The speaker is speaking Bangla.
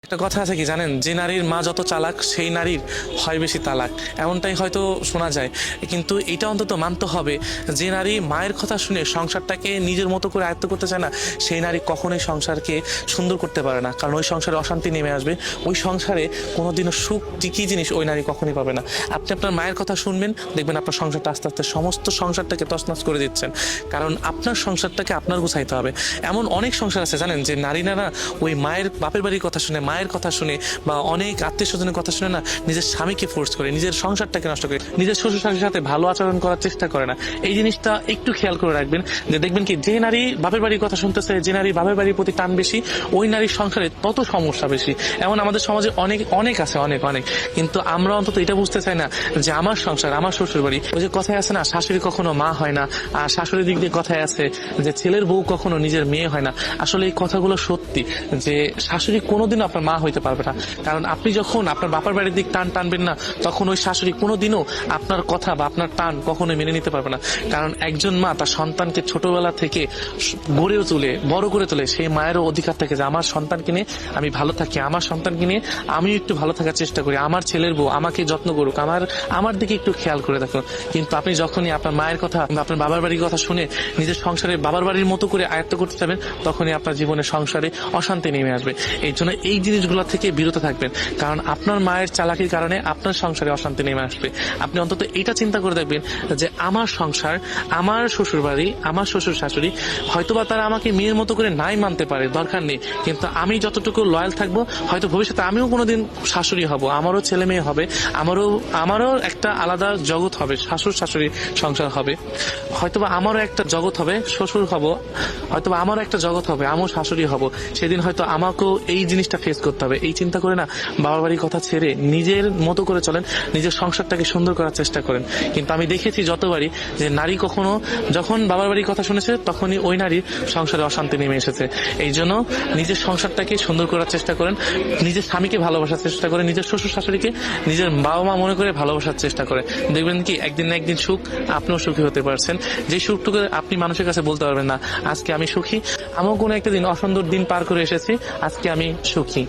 একটা কথা আছে কি জানেন, যে নারীর মা যত চালাক সেই নারীর হয় বেশি তালাক, এমনটাই হয়তো শোনা যায়। কিন্তু এটা অন্তত মানতে হবে, যে নারী মায়ের কথা শুনে সংসারটাকে নিজের মতো করে আয়ত্ত করতে চায় না, সেই নারী কখনোই সংসারকে সুন্দর করতে পারে না। কারণ ওই সংসারে অশান্তি নেমে আসবে, ওই সংসারে কোনোদিনও সুখ কি জিনিস ওই নারী কখনই পাবে না। আপনি আপনার মায়ের কথা শুনবেন, দেখবেন আপনার সংসারটা আস্তে আস্তে সমস্ত সংসারটাকে তছনছ করে দিচ্ছেন। কারণ আপনার সংসারটাকে আপনার গুছাইতে হবে। এমন অনেক সংসার আছে জানেন, যে নারীরা না ওই মায়ের বাপের বাড়ির কথা শুনে, মায়ের কথা শুনে বা অনেক আত্মীয় স্বজনের কথা শুনে না নিজের স্বামীকে ফোর্স করে, নিজের সংসারটাকে নষ্ট করে, নিজের শ্বশুর শাশুড়ির সাথে ভালো আচরণ করার চেষ্টা করে না। এই জিনিসটা একটু খেয়াল করে রাখবেন, যে দেখবেন কি যে নারী বাপের বাড়ির কথা শুনতেছে, যে নারী বাপের বাড়ির প্রতি টান বেশি, ওই নারীর সংসারে তত সমস্যা বেশি। এমন আমাদের সমাজে অনেক অনেক আছে, অনেক অনেক। কিন্তু আমরা অন্তত এটা বুঝতে চাই না যে আমার সংসার, আমার শ্বশুর বাড়ি। ওই যে কথায় আছে না, শাশুড়ি কখনো মা হয় না, আর শাশুড়ির দিক দিয়ে কথায় আছে যে ছেলের বউ কখনো নিজের মেয়ে হয় না। আসলে এই কথাগুলো সত্যি, যে শাশুড়ি কোনোদিনও আপনার মা হইতে পারবে না। কারণ আপনি যখন আপনার বাবার বাড়ির দিক টানবেন না, তখন ওই শাশুড়ি কোনোদিনও আপনার কথা বা আপনার টান কখনোই মেনে নিতে পারবে না। কারণ একজন মা তার সন্তানকে ছোটবেলা থেকে গড়ে তুলে বড় করে তোলে, সেই মায়েরও অধিকার থাকে যে আমার সন্তানকে নিয়ে আমি ভালো থাকি, আমার সন্তানকে নিয়ে আমি একটু ভালো থাকার চেষ্টা করি, আমার ছেলের বউ আমাকে যত্ন করুক, আমার দিকে একটু খেয়াল করে দেখুন। কিন্তু আপনি যখনই আপনার মায়ের কথা, আপনার বাবার বাড়ির কথা শুনে নিজের সংসারে বাবার বাড়ির মতো করে আয়ত্ত করতে যাবেন, তখনই আপনার জীবনের সংসারে অশান্তি নেমে আসবে। এই জন্য এই জিনিসগুলো থেকে বিরত থাকবেন, কারণ আপনার মায়ের চালাকির কারণে আপনার সংসারে অশান্তি নেমে আসবে। আপনি অন্তত এটা চিন্তা করে দেখবেন যে আমার সংসার, আমার শ্বশুর বাড়ি, আমার শ্বশুর শাশুড়ি, হয়তোবা তারা আমাকে মেয়ের মতো করে নাই মানতে পারে, দরকার নেই, কিন্তু আমি যতটুকু লয়াল থাকবো, হয়তো ভবিষ্যতে আমিও কোনোদিন শাশুড়ি হব, আমারও ছেলে মেয়ে হবে, আমারও একটা আলাদা জগৎ হবে, শাশুড় শাশুড়ি সংসার হবে, হয়তোবা আমারও একটা জগৎ হবে, শ্বশুর হব, হয়তোবা আমারও একটা জগৎ হবে, আমিও শাশুড়ি হব। সেদিন হয়তো আমাকেও এই জিনিসটা ফেস করতে হবে। এই চিন্তা করে না বাবার বাড়ির কথা ছেড়ে নিজের মতো করে চলেন, নিজের সংসারটাকে সুন্দর করার চেষ্টা করেন। কিন্তু আমি দেখেছি যতবারই যে নারী কখনো যখন বাবার বাড়ির কথা শুনেছে, তখনই ওই নারীর সংসারে অশান্তি নেমে এসেছে। এই জন্য নিজের সংসারটাকে সুন্দর করার চেষ্টা করেন, নিজের স্বামীকে ভালোবাসার চেষ্টা করেন, নিজের শ্বশুর শাশুড়িকে নিজের বাবা মা মনে করে ভালোবাসার চেষ্টা করেন। দেখবেন কি একদিন না একদিন সুখ আপনিও সুখী হতে পারছেন, যে সুখটুকু আপনি মানুষের কাছে বলতে পারবেন না আজকে আমি সুখী, আমিও কোনো একটা দিন অসুন্দর দিন পার করে এসেছি, আজকে আমি সুখী।